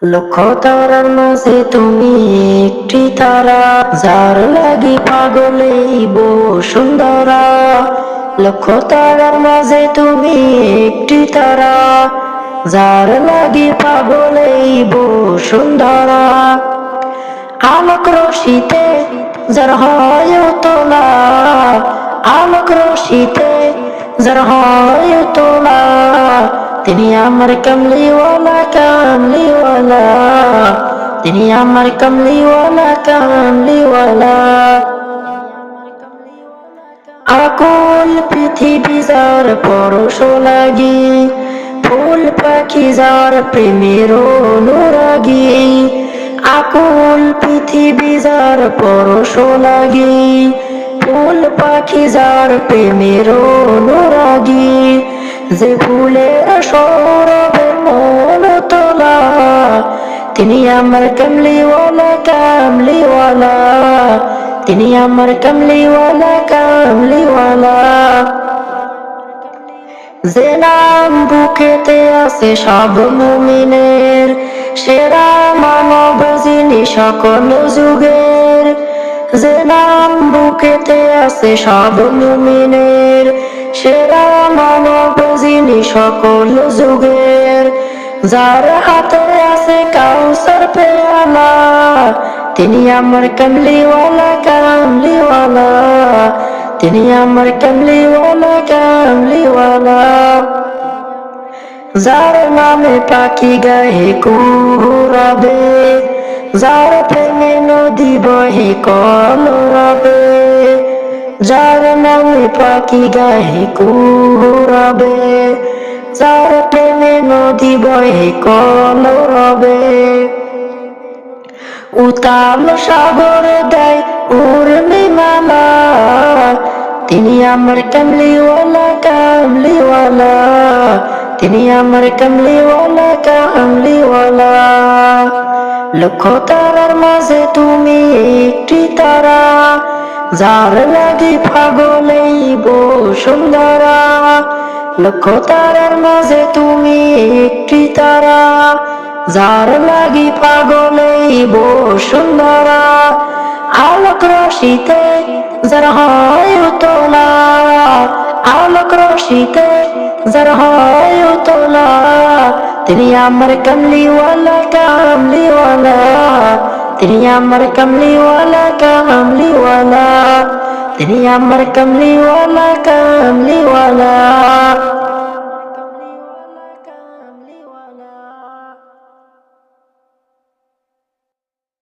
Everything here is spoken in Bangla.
লক্ষ তারার মাঝে তুমি একটি তারা, যার লাগি পাগলে বসুন্ধরা। লক্ষ তারার মাঝে তুমি একটি তারা, যার লাগি পাগলে বসুন্ধরা। আলোক রশিতে যার হয় তোলা, আলোক রশিতে যার হয় তোলা, তিনি আমার কমলিওয়ালা কমলিওয়ালা, তিনি আমার কমলিওয়ালা কমলিওয়ালা। আকুল পৃথিবী যার পরশ লাগি, ফুল পাখি যার প্রেমের অনুরাগী। আকুল পৃথিবী যার পরশ লাগি, ফুল পাখি যার প্রেমের অনুরাগী। যে ফুলের সৌরভে মন তোলা, তিনি আমার কমলিওয়ালা কমলিওয়ালা, তিনি আমার কমলিওয়ালা কমলিওয়ালা। যে নাম বুকেতে আছে সব মুমিনের, সেরা মানব যিনি সকল যুগের। যে নাম বুকেতে আছে সব মুমিনের, সেরা মানব যিনি সকল যুগের। যার হাতে আছে কাউসার পেয়ালা, তিনি আমার কমলিওয়ালা কমলিওয়ালা, তিনি আমার কমলিওয়ালা কমলিওয়ালা। যার নামে পাখি গায়ে কুহুরাবে, যার প্রেমে নদী বহে কলরবে। যার নামে পাখি গায়ে কুহুরাবে, যার প্রেমে নদী বহে কলরবে। উতাল সাগর দেয় উর্মিমালা, তিনি আমার কমলিওয়ালা কমলিওয়ালা, তিনি আমার কমলিওয়ালা কমলিওয়ালা। লক্ষ তারার মাঝে তুমি একটি তারা, যার লাগি পাগলে বসুন্ধরা। লক্ষ তারার মাঝে তুমি একটি তারা, যার লাগি পাগলে বসুন্ধরা। আলোক রশিতে যার হয় তোলা, আলোক রশিতে যার হয় তোলা, তিনি আমার কমলিওয়ালা কমলিওয়ালা, তিনি আমার কমলিওয়ালা কমলিওয়ালা, তিনি আমার কমলিওয়ালা কমলিওয়ালা।